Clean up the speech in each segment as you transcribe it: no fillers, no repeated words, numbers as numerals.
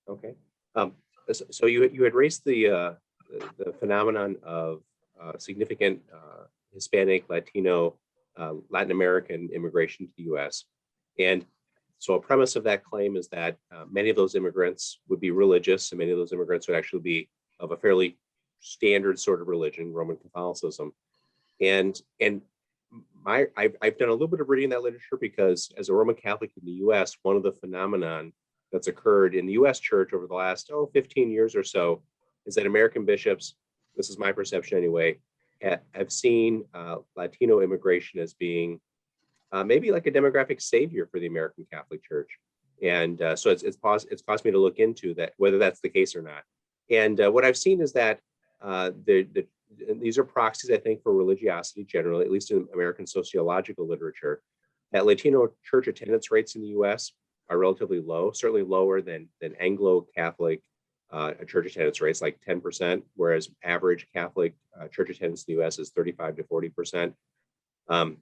Okay. So you had raised the phenomenon of significant Hispanic, Latino, Latin American immigration to the U.S. And so a premise of that claim is that many of those immigrants would be religious, and many of those immigrants would actually be of a fairly standard sort of religion, Roman Catholicism. And I've done a little bit of reading that literature because as a Roman Catholic in the U.S., one of the phenomenon that's occurred in the U.S. church over the last 15 years or so is that American bishops, this is my perception anyway, have seen Latino immigration as being maybe like a demographic savior for the American Catholic Church. And so it's caused me to look into that, whether that's the case or not. And what I've seen is that these are proxies, I think, for religiosity generally, at least in American sociological literature, that Latino church attendance rates in the U.S. are relatively low, certainly lower than Anglo-Catholic church attendance rates, like 10%, whereas average Catholic church attendance in the U.S. is 35 to 40%. And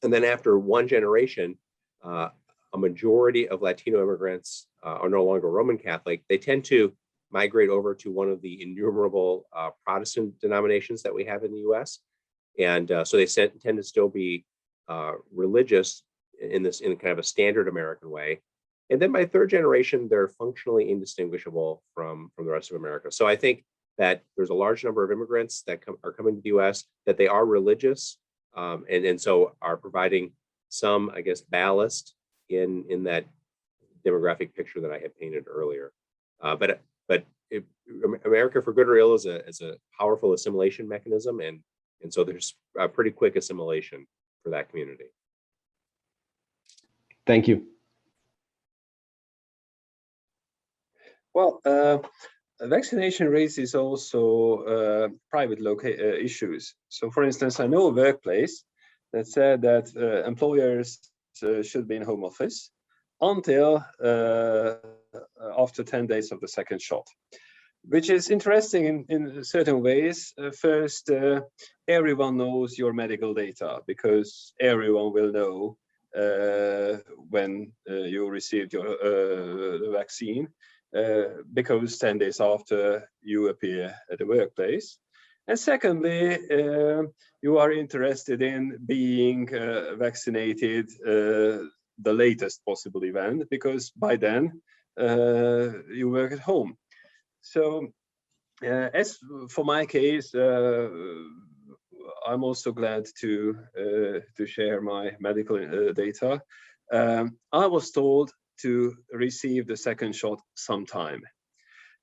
then after one generation, a majority of Latino immigrants are no longer Roman Catholic. They tend to migrate over to one of the innumerable Protestant denominations that we have in the U.S. And so they tend to still be religious in kind of a standard American way. And then by third generation, they're functionally indistinguishable from the rest of America. So I think that there's a large number of immigrants that are coming to the U.S. that they are religious, and so are providing some, I guess, ballast in that demographic picture that I had painted earlier. But America, for good or ill, is a powerful assimilation mechanism, and so there's a pretty quick assimilation for that community. Thank you. Well, vaccination raises also private issues. So, for instance, I know a workplace that said that employers should be in home office until after 10 days of the second shot, which is interesting in certain ways. First, everyone knows your medical data because everyone will know when you received your the vaccine, because 10 days after you appear at the workplace. And secondly, you are interested in being vaccinated the latest possible event, because by then you work at home. So as for my case, I'm also glad to share my medical data. I was told to receive the second shot sometime.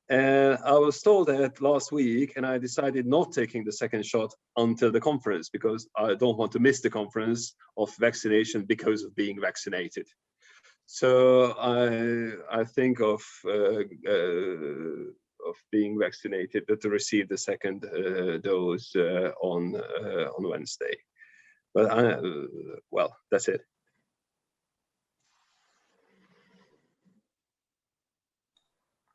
And I was told that last week, and I decided not taking the second shot until the conference because I don't want to miss the conference of vaccination because of being vaccinated. So I think of being vaccinated, to receive the second dose on Wednesday. But well, that's it.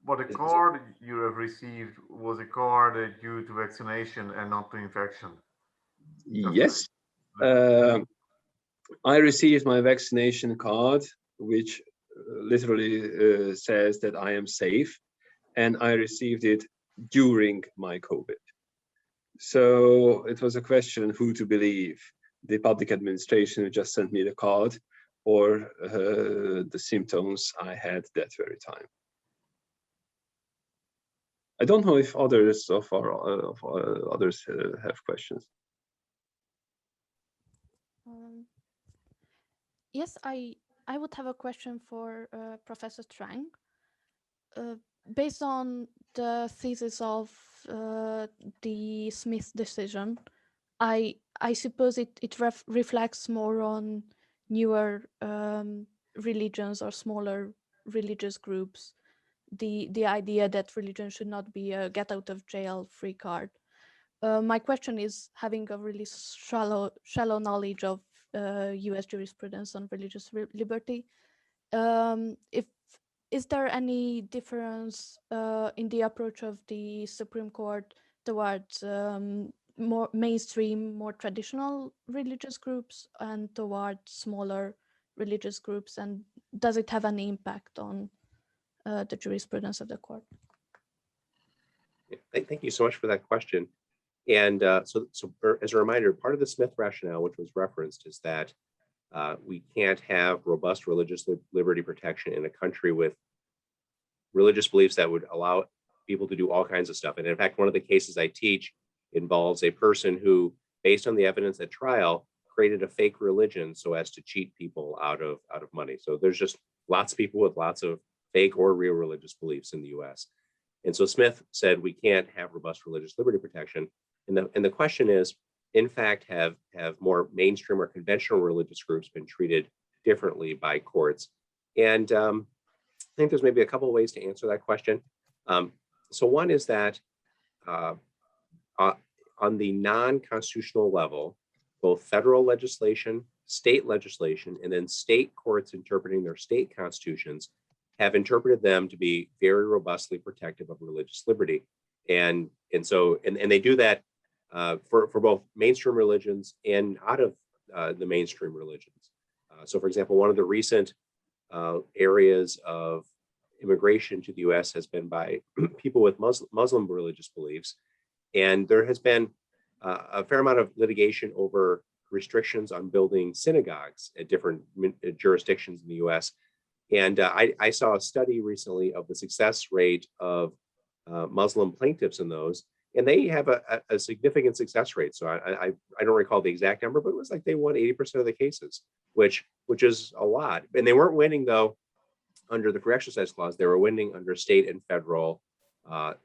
But the card you have received was a card due to vaccination and not to infection. Yes. I received my vaccination card, which literally says that I am safe, and I received it during my COVID. So it was a question who to believe, the public administration who just sent me the card, or the symptoms I had that very time. I don't know if others others have questions. Yes, I would have a question for Professor Trang. Based on the thesis of the Smith decision, I suppose it reflects more on newer religions or smaller religious groups. The idea that religion should not be a get out of jail free card. My question is, having a really shallow knowledge of US jurisprudence on religious liberty, is there any difference in the approach of the Supreme Court towards more mainstream, more traditional religious groups and towards smaller religious groups, and does it have any impact on the jurisprudence of the court. Thank you so much for that question. And so as a reminder, part of the Smith rationale, which was referenced, is that we can't have robust religious liberty protection in a country with religious beliefs that would allow people to do all kinds of stuff. And in fact, one of the cases I teach involves a person who, based on the evidence at trial, created a fake religion so as to cheat people out of money. So there's just lots of people with lots of fake or real religious beliefs in the US. And so Smith said we can't have robust religious liberty protection. And the question is, in fact, have more mainstream or conventional religious groups been treated differently by courts? And I think there's maybe a couple of ways to answer that question. So one is that on the non-constitutional level, both federal legislation, state legislation, and then state courts interpreting their state constitutions have interpreted them to be very robustly protective of religious liberty. And they do that for both mainstream religions and out of the mainstream religions. So for example, one of the recent areas of immigration to the US has been by people with Muslim religious beliefs. And there has been a fair amount of litigation over restrictions on building synagogues at different jurisdictions in the US. And I saw a study recently of the success rate of Muslim plaintiffs in those, and they have a significant success rate. So I don't recall the exact number, but it was like they won 80% of the cases, which is a lot. And they weren't winning, though, under the free exercise clause. They were winning under state and federal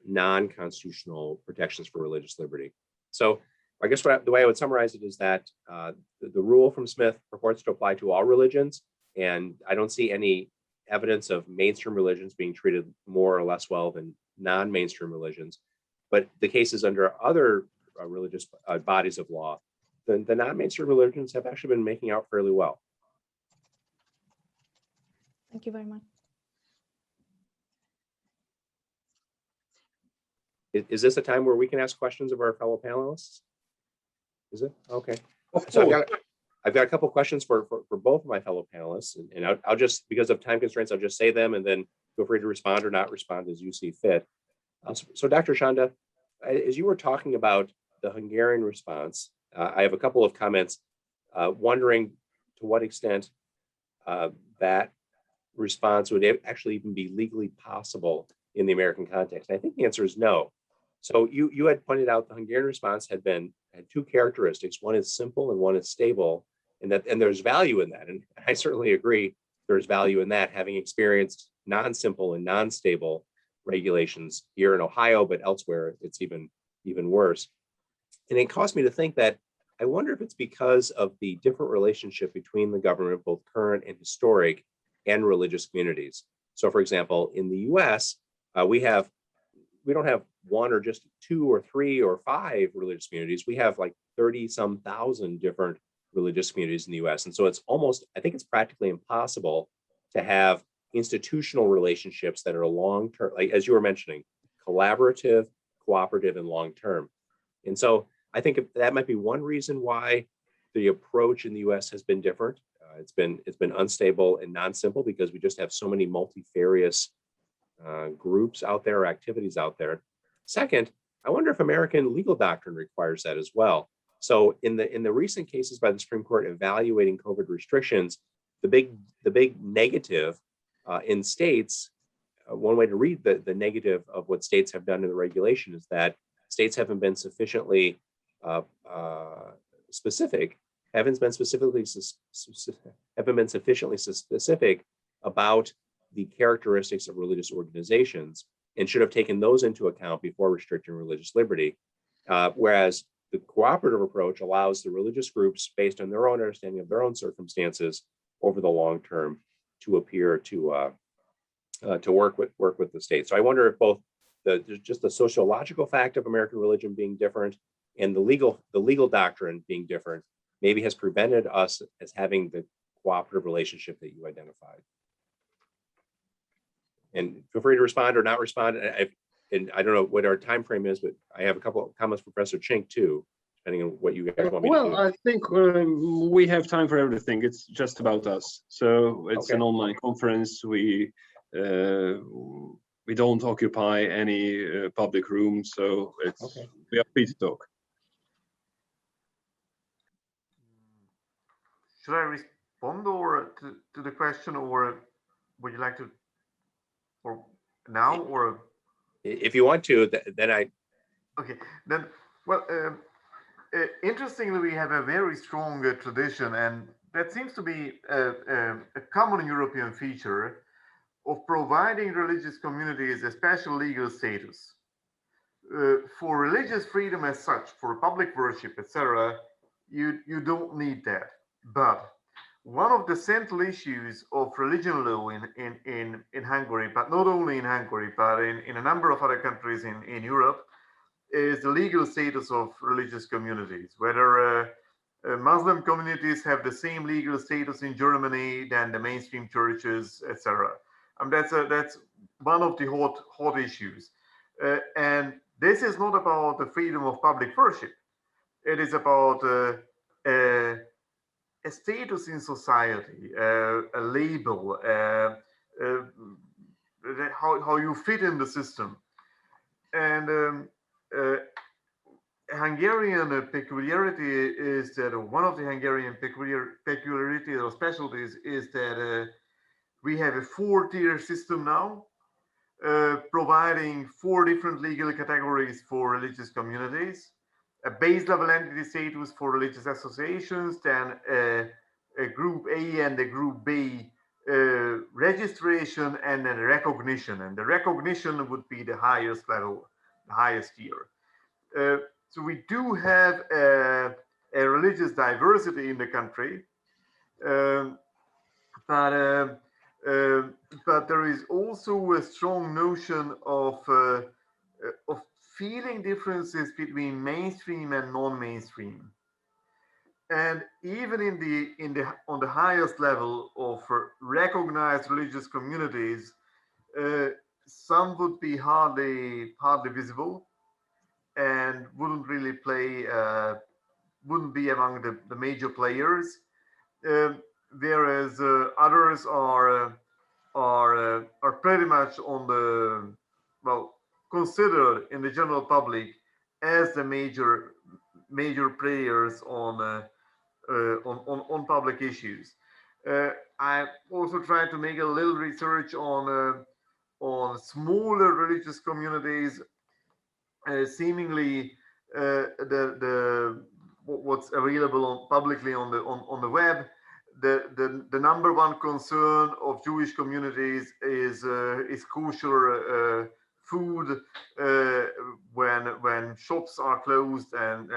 non-constitutional protections for religious liberty. So I guess the way I would summarize it is that the rule from Smith purports to apply to all religions, and I don't see any evidence of mainstream religions being treated more or less well than non-mainstream religions. But the cases under other religious bodies of law, the non-mainstream religions have actually been making out fairly well. Thank you very much. Is this a time where we can ask questions of our fellow panelists? Is it? Okay. Of So course. I've got a couple questions for both of my fellow panelists, and I'll just, because of time constraints, I'll just say them and then feel free to respond or not respond as you see fit. So Dr. Chanda, as you were talking about the Hungarian response, I have a couple of comments wondering to what extent that response would actually even be legally possible in the American context. And I think the answer is no. So you had pointed out the Hungarian response had two characteristics. One is simple and one is stable, and there's value in that. And I certainly agree there's value in that, having experienced non-simple and non-stable regulations here in Ohio, but elsewhere it's even worse. And it caused me to think that I wonder if it's because of the different relationship between the government, both current and historic, and religious communities. So for example, in the US, we don't have one or just two or three or five religious communities. We have like 30-some thousand different religious communities in the US. And so I think it's practically impossible to have institutional relationships that are long-term, like as you were mentioning, collaborative, cooperative, and long-term. And so I think that might be one reason why the approach in the US has been different. It's been unstable and non-simple because we just have so many multifarious groups out there, or activities out there. Second, I wonder if American legal doctrine requires that as well. So in the recent cases by the Supreme Court evaluating COVID restrictions, the big negative in states, one way to read the negative of what states have done in the regulation is that states haven't been sufficiently specific, haven't been sufficiently specific about the characteristics of religious organizations, and should have taken those into account before restricting religious liberty. Whereas the cooperative approach allows the religious groups, based on their own understanding of their own circumstances over the long term, to appear to work with the state. So I wonder if both just the sociological fact of American religion being different and the legal doctrine being different maybe has prevented us as having the cooperative relationship that you identified. And feel free to respond or not respond. And I don't know what our time frame is, but I have a couple of comments for Professor Chink too, depending on what you guys want me to do. Well, I think we have time for everything. It's just about us. So it's an online conference. We We don't occupy any public rooms, so we are free to talk. Should I respond or to the question, or would you like to, or now, or? If you want to, then I. Okay, then, well, interestingly, we have a very strong tradition, and that seems to be a common European feature of providing religious communities a special legal status. For religious freedom as such, for public worship, etc., you don't need that. But one of the central issues of religion law in Hungary, but not only in Hungary, but in a number of other countries in Europe, is the legal status of religious communities, whether Muslim communities have the same legal status in Germany than the mainstream churches, etc. That's one of the hot issues. And this is not about the freedom of public worship. It is about a status in society, a label, how you fit in the system. And Hungarian peculiarity is that one of the Hungarian peculiarities or specialties is that we have a four-tier system now, providing four different legal categories for religious communities: a base level entity status for religious associations, then a group A and a group B registration, and then recognition. And the recognition would be the highest level, the highest tier. So we do have a religious diversity in the country, but there is also a strong notion of feeling differences between mainstream and non-mainstream. And even on the highest level of recognized religious communities, some would be hardly visible and wouldn't really wouldn't be among the major players, whereas others are pretty much on the, well, considered in the general public as the major players on public issues. I also tried to make a little research on smaller religious communities. Seemingly, what's available publicly on the web, the number one concern of Jewish communities is kosher food when shops are closed and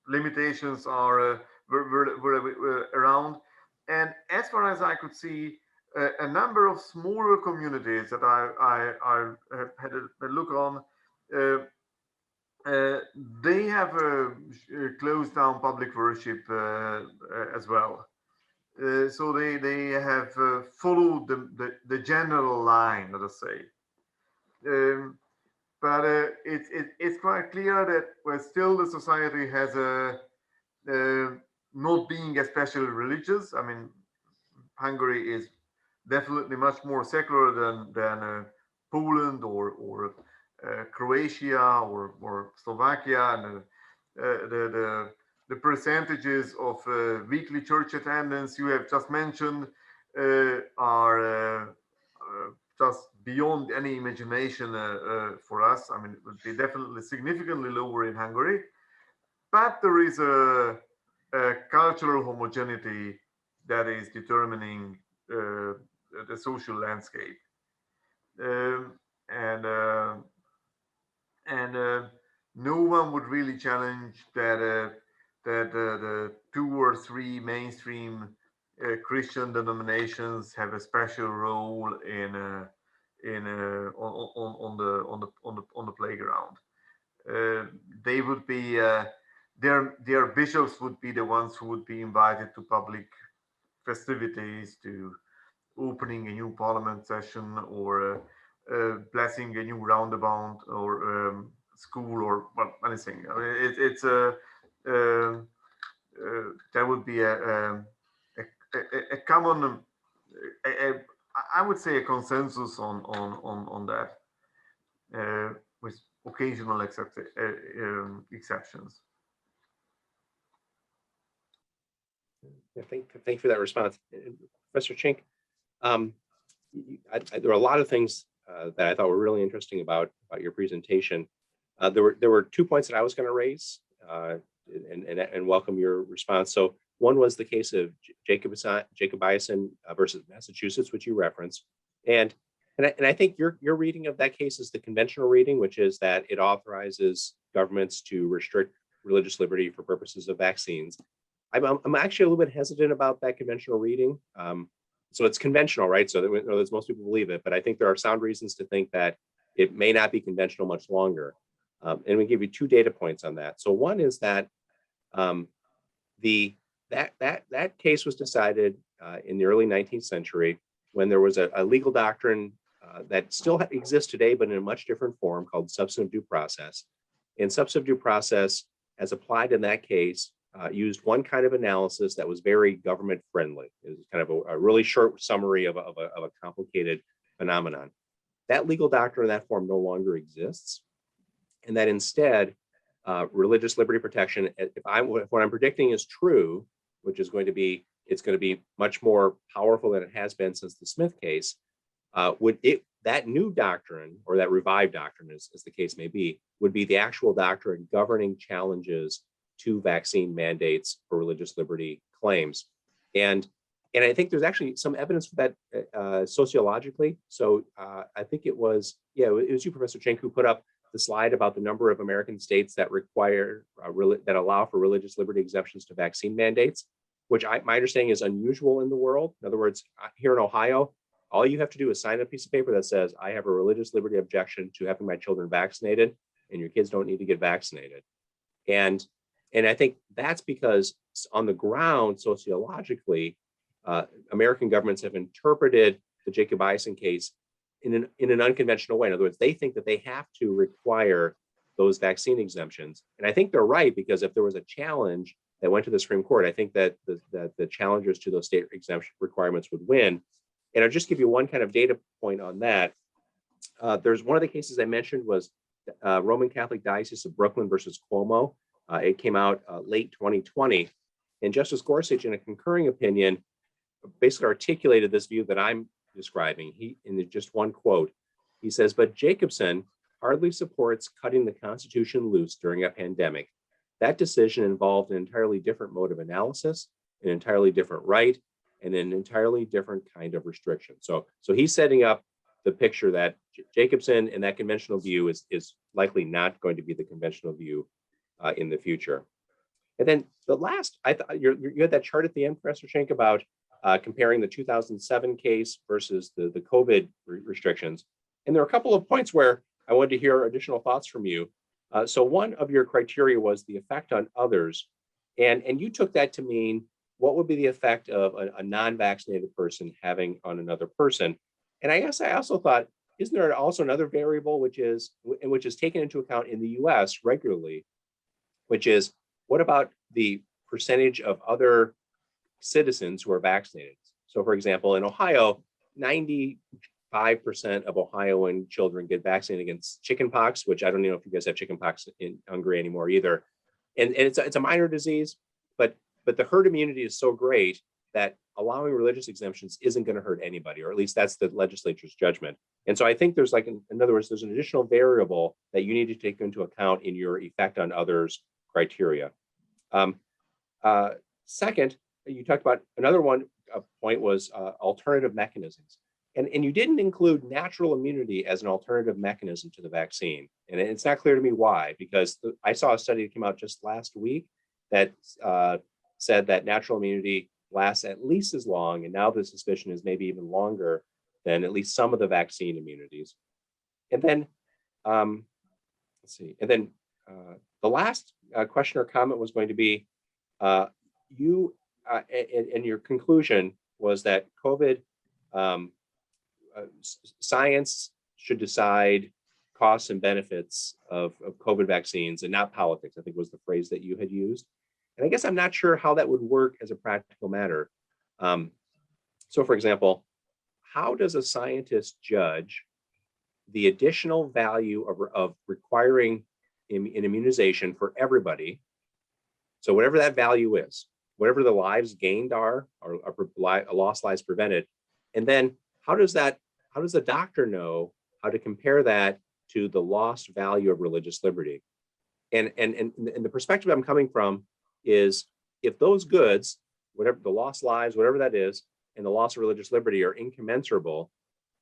limitations are were around. And as far as I could see, a number of smaller communities that I had a look on, they have closed down public worship as well. So they have followed the general line, let us say. But it's quite clear that still the society has not being especially religious. I mean, Hungary is definitely much more secular than Poland or Croatia or Slovakia, and the percentages of weekly church attendance you have just mentioned are just beyond any imagination for us. I mean, it would be definitely significantly lower in Hungary, but there is a cultural homogeneity that is determining the social landscape, and no one would really challenge that the two or three mainstream Christian denominations have a special role on the playground. They would be their bishops would be the ones who would be invited to public festivities, to opening a new parliament session, or blessing a new roundabout, or school, or well, anything. I mean, it's that would be a common I would say a consensus on that, with occasional exceptions. Yeah, thank you for that response. Professor Chink, there were a lot of things that I thought were really interesting about your presentation. There were 2 points that I was going to raise and welcome your response. So one was the case of Jacobison versus Massachusetts, which you referenced, and I think your reading of that case is the conventional reading, which is that it authorizes governments to restrict religious liberty for purposes of vaccines. I'm actually a little bit hesitant about that conventional reading. So it's conventional, right? So that most people believe it, but I think there are sound reasons to think that it may not be conventional much longer. And we give you 2 data points on that. So one is that that case was decided in the early 19th century when there was a legal doctrine that still exists today, but in a much different form, called substantive due process. And substantive due process, as applied in that case, used one kind of analysis that was very government friendly. It was kind of a really short summary of a complicated phenomenon. That legal doctrine in that form no longer exists. And that instead, religious liberty protection, if what I'm predicting is true, which is it's going to be much more powerful than it has been since the Smith case, that new doctrine, or that revived doctrine, as the case may be, would be the actual doctrine governing challenges to vaccine mandates for religious liberty claims. And I think there's actually some evidence for that sociologically. So I think it was you, Professor Chink, who put up the slide about the number of American states that require that allow for religious liberty exemptions to vaccine mandates, which my understanding is unusual in the world. In other words, here in Ohio, all you have to do is sign a piece of paper that says, I have a religious liberty objection to having my children vaccinated, and your kids don't need to get vaccinated. And I think that's because on the ground, sociologically, American governments have interpreted the Jacobison case in an unconventional way. In other words, they think that they have to require those vaccine exemptions. And I think they're right, because if there was a challenge that went to the Supreme Court, I think that the challengers to those state exemption requirements would win. And I'll just give you one kind of data point on that. There's one of the cases I mentioned was Roman Catholic Diocese of Brooklyn versus Cuomo. It came out late 2020. And Justice Gorsuch, in a concurring opinion, basically articulated this view that I'm describing. In just one quote, he says, but Jacobson hardly supports cutting the Constitution loose during a pandemic. That decision involved an entirely different mode of analysis, an entirely different right, and an entirely different kind of restriction. So he's setting up the picture that Jacobson and that conventional view is likely not going to be the conventional view in the future. And then the last, I thought you had that chart at the end, Professor Chink, about comparing the 2007 case versus the COVID restrictions. And there are a couple of points where I wanted to hear additional thoughts from you. So one of your criteria was the effect on others. And you took that to mean what would be the effect of a non-vaccinated person having on another person. And I guess I also thought, isn't there also another variable which is taken into account in the US regularly, which is what about the percentage of other citizens who are vaccinated? So for example, in Ohio, 95% of Ohioan children get vaccinated against chickenpox, which I don't know if you guys have chickenpox in Hungary anymore either. And it's a minor disease, but the herd immunity is so great that allowing religious exemptions isn't going to hurt anybody, or at least that's the legislature's judgment. And so I think there's in other words, there's an additional variable that you need to take into account in your effect on others criteria. Second, you talked about another point was alternative mechanisms. And you didn't include natural immunity as an alternative mechanism to the vaccine. And it's not clear to me why, because I saw a study that came out just last week that said that natural immunity lasts at least as long, and now the suspicion is maybe even longer than at least some of the vaccine immunities. And then, let's see, and then the last question or comment was going to be, and your conclusion was that COVID, science should decide costs and benefits of COVID vaccines and not politics, I think was the phrase that you had used. And I guess I'm not sure how that would work as a practical matter. So for example, how does a scientist judge the additional value of requiring an immunization for everybody? So whatever that value is, whatever the lives gained are, or lost lives prevented, and then how does the doctor know how to compare that to the lost value of religious liberty? And the perspective I'm coming from is, if those goods, whatever the lost lives, whatever that is, and the loss of religious liberty are incommensurable,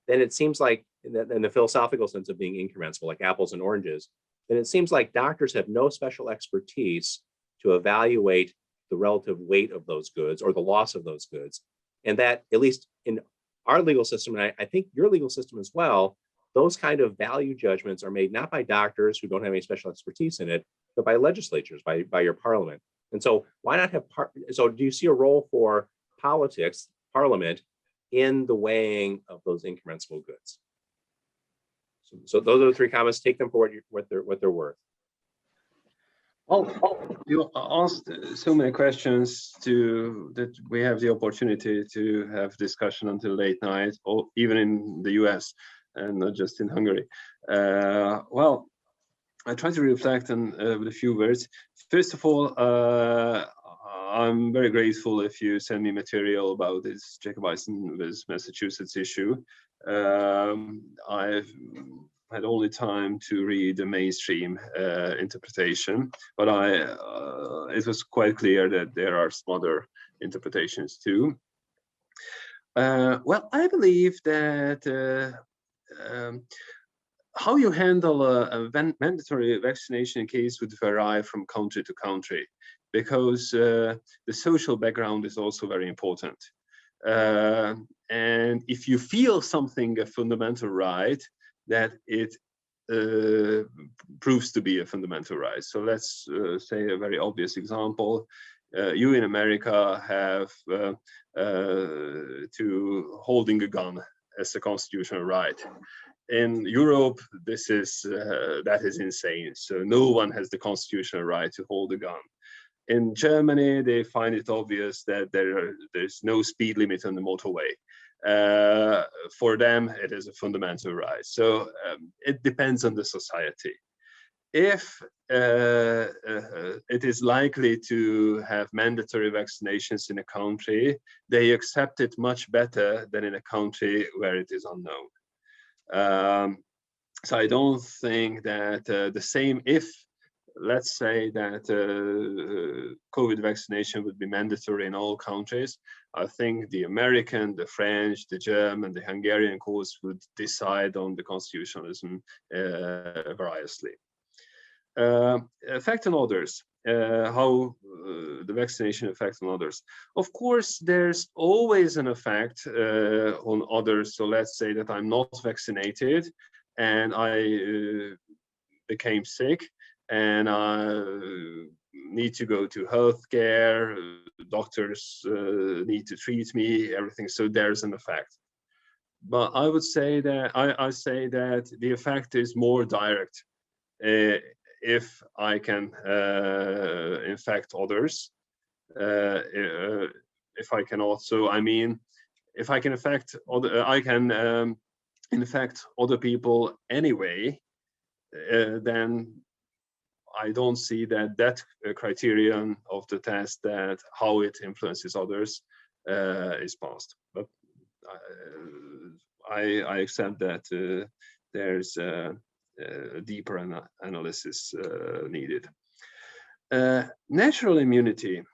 then it seems like, in the philosophical sense of being incommensurable, like apples and oranges, then it seems like doctors have no special expertise to evaluate the relative weight of those goods or the loss of those goods. And that, at least in our legal system, and I think your legal system as well, those kind of value judgments are made not by doctors who don't have any special expertise in it, but by legislatures, by your parliament. And so why not have, so do you see a role for politics, parliament, in the weighing of those incommensurable goods? So those are the three comments. Take them for what they're worth. Oh, you asked so many questions that we have the opportunity to have discussion until late night, or even in the US and not just in Hungary. Well, I try to reflect on with a few words. First of all, I'm very grateful if you send me material about this Jacobison with Massachusetts issue. I've had only time to read the mainstream interpretation, but it was quite clear that there are some other interpretations too. Well, I believe that how you handle a mandatory vaccination case would vary from country to country, because the social background is also very important. And if you feel something a fundamental right, that it proves to be a fundamental right. So let's say a very obvious example. You in America have to holding a gun as a constitutional right. In Europe, that is insane. So no one has the constitutional right to hold a gun. In Germany, they find it obvious that there's no speed limit on the motorway. For them, it is a fundamental right. So it depends on the society. If it is likely to have mandatory vaccinations in a country, they accept it much better than in a country where it is unknown. So I don't think that the same, if let's say that COVID vaccination would be mandatory in all countries, I think the American, the French, the German, the Hungarian courts would decide on the constitutionalism variously. Effect on others, how the vaccination affects on others. Of course, there's always an effect on others. So let's say that I'm not vaccinated and I became sick and I need to go to healthcare, doctors need to treat me, everything. So there's an effect. But I would say that I say that the effect is more direct. If I can infect others, if I can also, I mean, if I can infect other, I can infect other people anyway, then I don't see that criterion of the test, that how it influences others, is passed. But I accept that there's a deeper analysis needed. Natural immunity,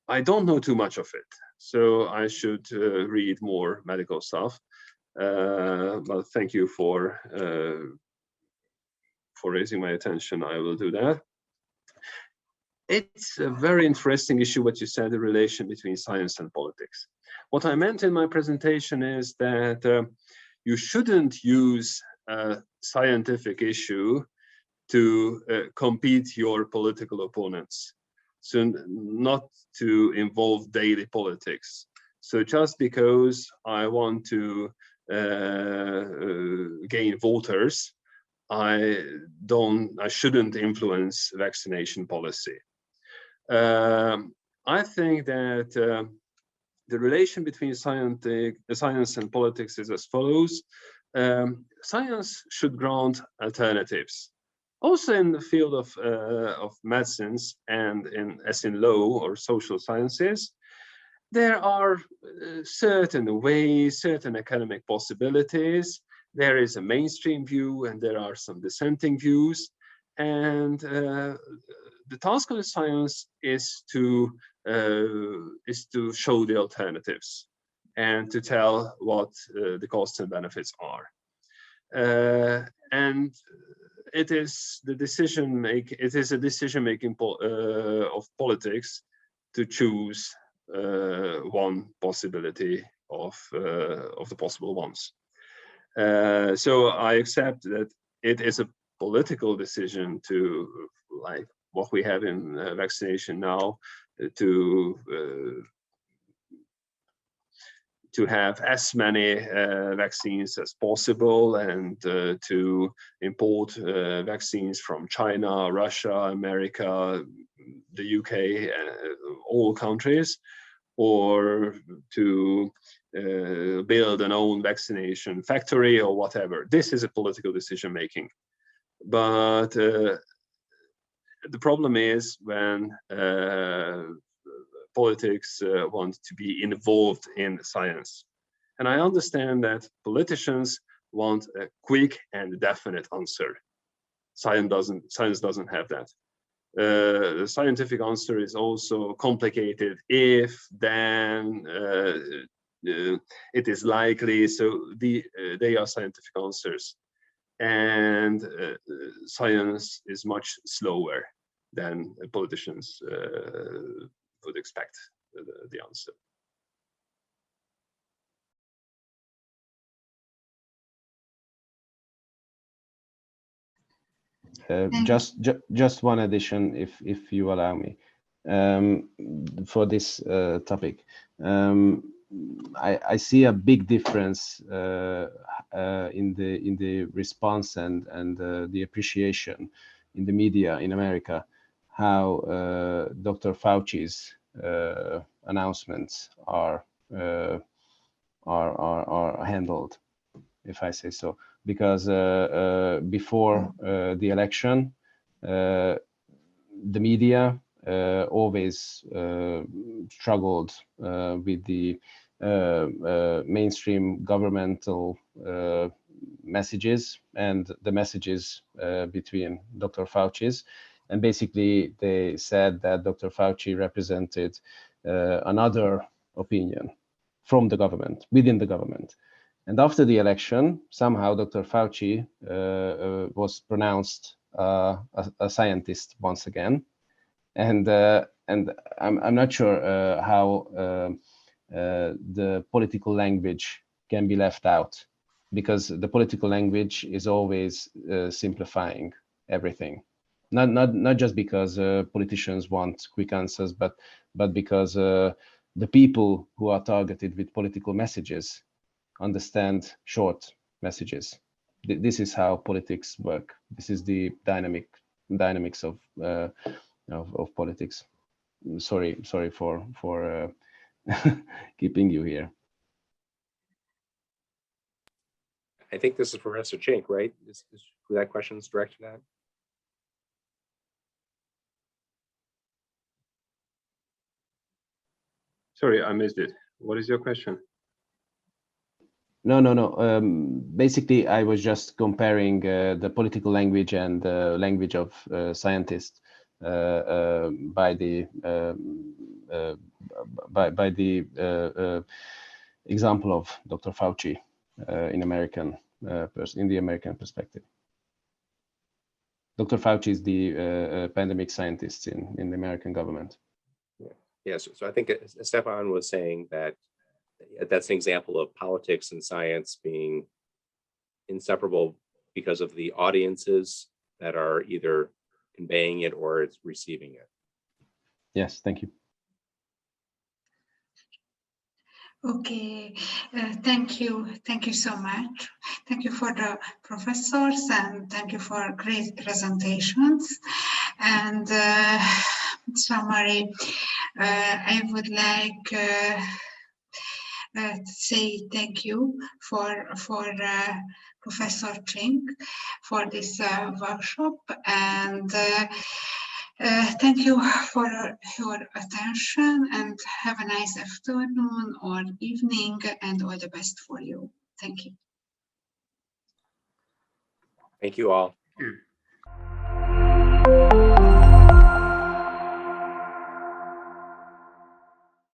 I don't know too much of it, so I should read more medical stuff. But thank you for raising my attention. I will do that. It's a very interesting issue what you said, the relation between science and politics. What I meant in my presentation is that you shouldn't use a scientific issue to compete your political opponents. So not to involve daily politics. So just because I want to gain voters, I shouldn't influence vaccination policy. I think that the relation between science and politics is as follows. Science should grant alternatives. Also in the field of medicines and as in law or social sciences, there are certain ways, certain academic possibilities. There is a mainstream view and there are some dissenting views. And the task of the science is to show the alternatives and to tell what the costs and benefits are. And it is a decision making of politics to choose one possibility of the possible ones. So I accept that it is a political decision to, like what we have in vaccination now, to have as many vaccines as possible and to import vaccines from China, Russia, America, the UK, all countries, or to build an own vaccination factory or whatever. This is a political decision making. But the problem is when politics want to be involved in science. And I understand that politicians want a quick and definite answer. Science doesn't have that. The scientific answer is also complicated. If, then, it is likely. So they are scientific answers. And science is much slower than politicians would expect the answer. Just one addition, if you allow me, for this topic. I see a big difference in the response and the appreciation in the media in America, how Dr. Fauci's announcements are handled, if I say so. Because before the election, the media always struggled with the mainstream governmental messages and the messages between Dr. Fauci's. And basically, they said that Dr. Fauci represented another opinion from the government, within the government. And after the election, somehow Dr. Fauci was pronounced a scientist once again. And I'm not sure how the political language can be left out, because the political language is always simplifying everything. Not just because politicians want quick answers, but because the people who are targeted with political messages understand short messages. This is how politics work. This is the dynamics of politics. Sorry for keeping you here. I think this is Professor Chink, right? Is that question's directed at? Sorry, I missed it. What is your question? No. Basically, I was just comparing the political language and the language of scientists by the example of Dr. Fauci in the American perspective. Dr. Fauci is the pandemic scientist in the American government. Yes, so I think Stefan was saying that that's an example of politics and science being inseparable because of the audiences that are either conveying it or it's receiving it. Yes, thank you. Okay, thank you so much. Thank you for the professors and thank you for great presentations. And summary, I would like say thank you for Professor Chink for this workshop, and thank you for your attention, and have a nice afternoon or evening, and all the best for you. Thank you. Thank you all. Thank you.